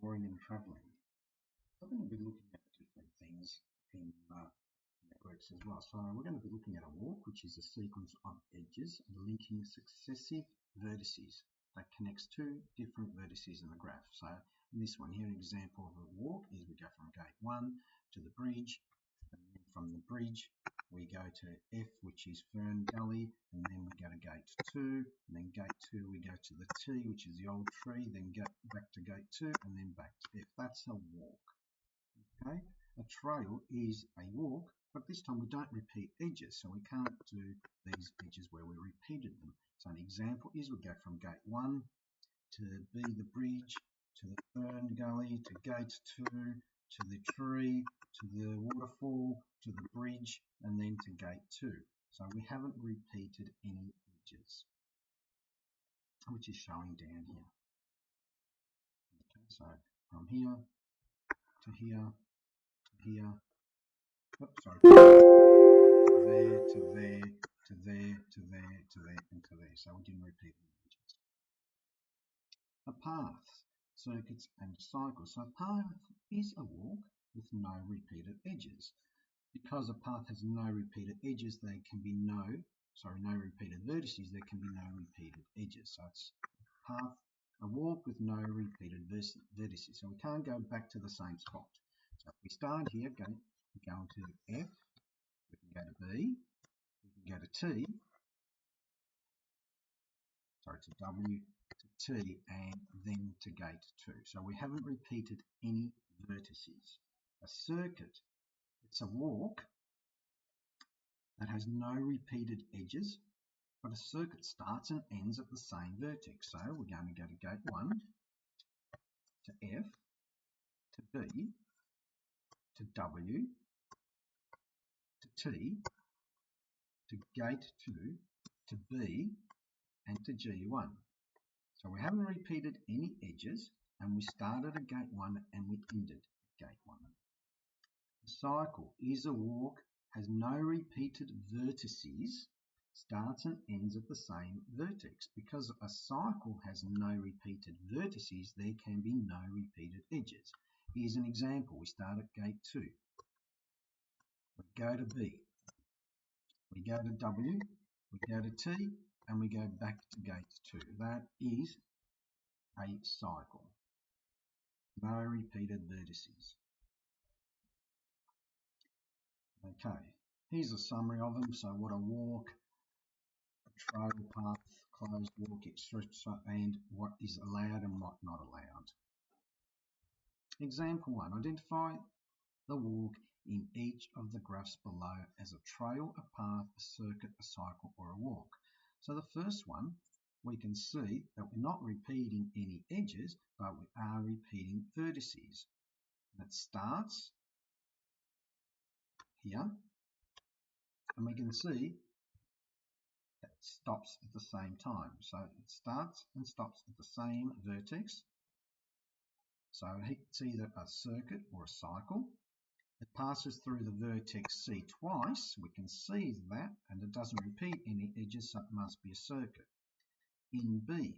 exploring and travelling. We're going to be looking at different things in networks as well. So we're going to be looking at a walk, which is a sequence of edges linking successive vertices that connects two different vertices in the graph. So in this one here, an example of a walk is we go from gate 1 to the bridge, and then from the bridge we go to F, which is Fern Gully, and then we go to gate 2, and then gate 2 we go to the T, which is the old tree, then go back to gate 2, and then back to F. That's a walk. Okay, a trail is a walk, but this time we don't repeat edges, so we can't do these edges where we repeated them. So an example is we go from gate 1 to B, the bridge, to the Fern Gully, to gate 2, to the tree, to the waterfall, to the bridge, and then to gate 2. So we haven't repeated any edges, which is showing down here. Okay, so from here to here, to here, oops, sorry, to there, to there, to there, to there, to there, and to there. So we didn't repeat any edges. A path, circuits, and cycles. So a path is a walk with no repeated edges. Because a path has no repeated edges, there can be no repeated vertices, there can be no repeated edges. So it's a path, a walk with no repeated vertices. So we can't go back to the same spot. So if we start here, go to F, we can go to B, we can go to T, to W, to T, and then to gate 2. So we haven't repeated any vertices. A circuit, it's a walk that has no repeated edges, but a circuit starts and ends at the same vertex. So we're going to go to gate 1, to F, to B, to W, to T, to gate 2, to B, and to G1. So we haven't repeated any edges, and we started at gate 1 and we ended at gate 1. A cycle is a walk, has no repeated vertices, starts and ends at the same vertex. Because a cycle has no repeated vertices, there can be no repeated edges. Here's an example. We start at gate 2. We go to B. We go to W. We go to T. And we go back to gate 2. That is a cycle. No repeated vertices. Okay, here's a summary of them. So what a walk, a trail, path, closed walk, etc., and what is allowed and what not allowed. Example 1. Identify the walk in each of the graphs below as a trail, a path, a circuit, a cycle, or a walk. So the first one, we can see that we're not repeating any edges, but we are repeating vertices. That starts here, and we can see that stops at the same time. So it starts and stops at the same vertex. So it's either a circuit or a cycle. It passes through the vertex C twice. We can see that, and it doesn't repeat any edges, so it must be a circuit. In B,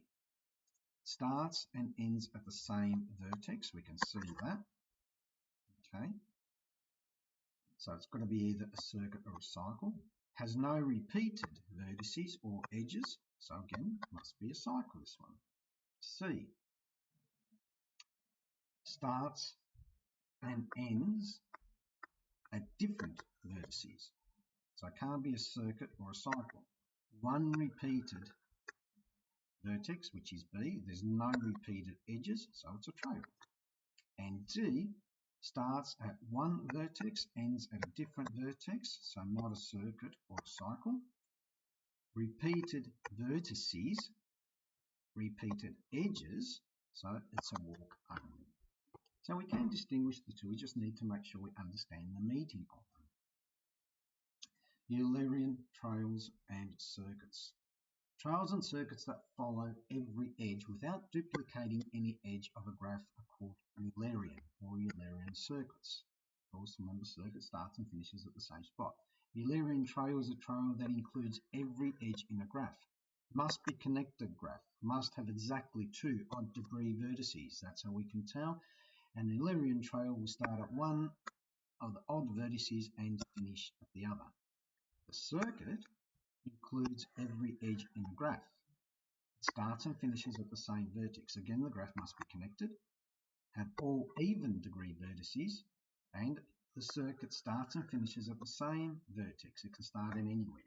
starts and ends at the same vertex. We can see that. Okay. So it's got to be either a circuit or a cycle. Has no repeated vertices or edges. So again, must be a cycle, this one. C, starts and ends at different vertices. So it can't be a circuit or a cycle. One repeated vertex, which is B. There's no repeated edges, so it's a trail. And D, starts at one vertex, ends at a different vertex, so not a circuit or a cycle. Repeated vertices, repeated edges, so it's a walk only. So we can distinguish the two, we just need to make sure we understand the meaning of them. Eulerian trails and circuits. Trails and circuits that follow every edge without duplicating any edge of a graph are called Eulerian or Eulerian circuits. Of course, remember, circuit starts and finishes at the same spot. Eulerian trail is a trail that includes every edge in a graph. Must be connected graph. Must have exactly 2 odd degree vertices. That's how we can tell. And the Eulerian trail will start at one of the odd vertices and finish at the other. The circuit includes every edge in the graph. It starts and finishes at the same vertex. Again, the graph must be connected, have all even degree vertices, and the circuit starts and finishes at the same vertex. It can start in anywhere.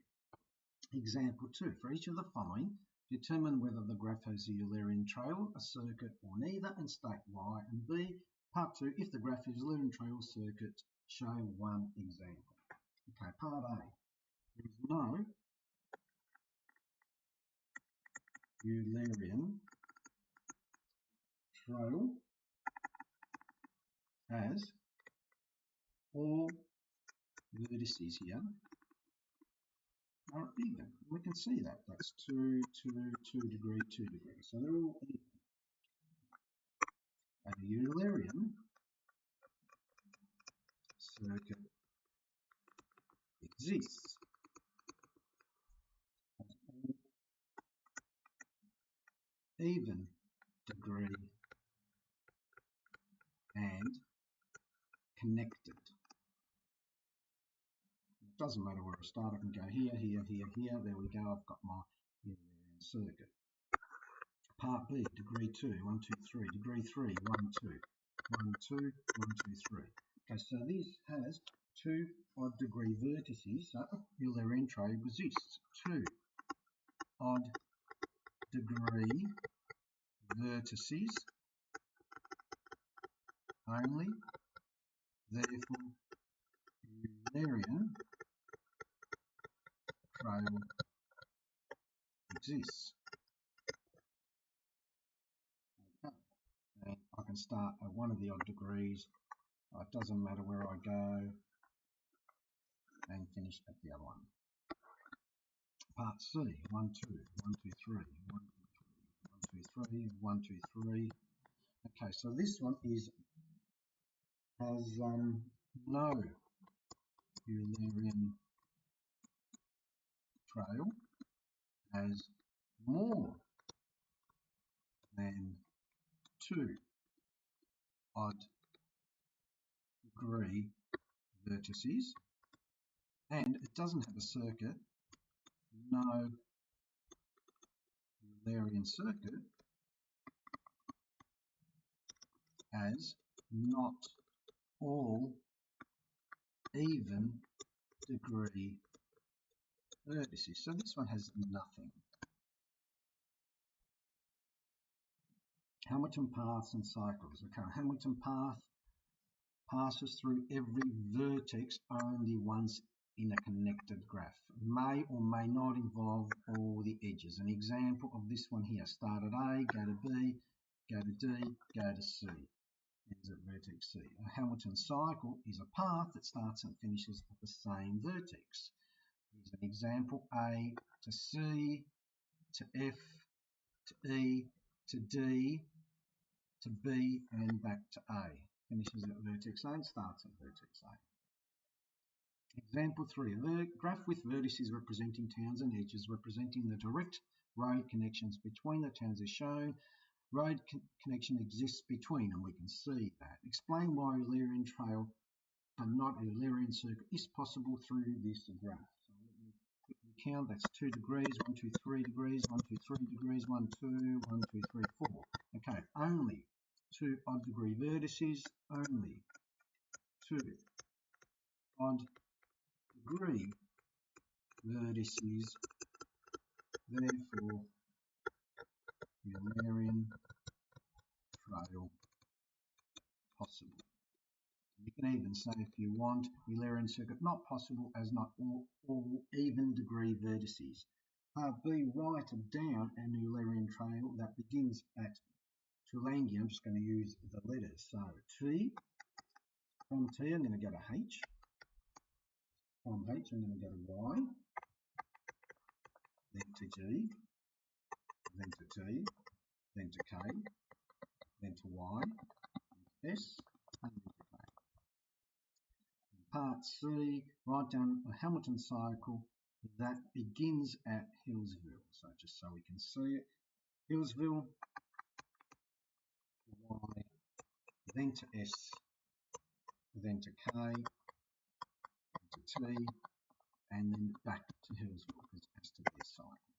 Example 2. For each of the following, determine whether the graph has a Eulerian trail, a circuit, or neither, and state why. And B, part 2, if the graph is Eulerian trail circuit, show one example. Okay, part A. There is no Eulerian trail as all vertices here are even. We can see that. That's 2, 2, 2 degree, 2 degree. So they're all even. And a Eulerian circuit exists as all even degree and connected. It doesn't matter where I start. I can go here, here, here, here. There we go. I've got my Eulerian circuit. Part B, degree 2, 1, 2, 3. Degree 3, 1, 2. 1, 2, 1, 2, 3. Okay, so this has 2 odd degree vertices. So Eulerian trail exists. 2 odd degree vertices only. Therefore, Eulerian trail exists. Okay. And I can start at one of the odd degrees. It doesn't matter where I go, and finish at the other one. Part C, 1, 2, 1, 2, 3, 1, 2, 3, 1, 2, 3. Okay, so this one has no Eulerian trail, has more than 2 odd degree vertices, and it doesn't have a circuit. No Eulerian circuit has not all even degree vertices. So this one has nothing. Hamilton paths and cycles. Okay, Hamilton path passes through every vertex only once in a connected graph. May or may not involve all the edges. An example of this one here. Start at A, go to B, go to D, go to C. Ends at vertex C. A Hamilton cycle is a path that starts and finishes at the same vertex. Here's an example. A to C, to F, to E, to D, to B, and back to A. Finishes at vertex A and starts at vertex A. Example 3. A graph with vertices representing towns and edges representing the direct road connections between the towns is shown. Road connection exists between, and we can see that. Explain why Eulerian trail and not Eulerian circuit is possible through this graph. So let me quickly count. That's 2 degrees, 1, 2, 3 degrees, 1, 2, 3 degrees, 1, 2, 1, 2, 3, 4. Okay, only 2 odd degree vertices, only 2 odd degree vertices, therefore Eulerian trail possible. You can even say, if you want, Eulerian circuit not possible as not all even degree vertices. Part B, write down an Eulerian trail that begins at Tulangi. I'm just going to use the letters. So T, from T I'm going to go to H. From H I'm going to go to Y, then to G, then to T, then to K, then to Y, then to S, and then to K. Part C, write down a Hamilton cycle that begins at Hillsville. So just so we can see it, Hillsville, Y, then to S, then to K, then to T, and then back to Hillsville because it has to be a cycle.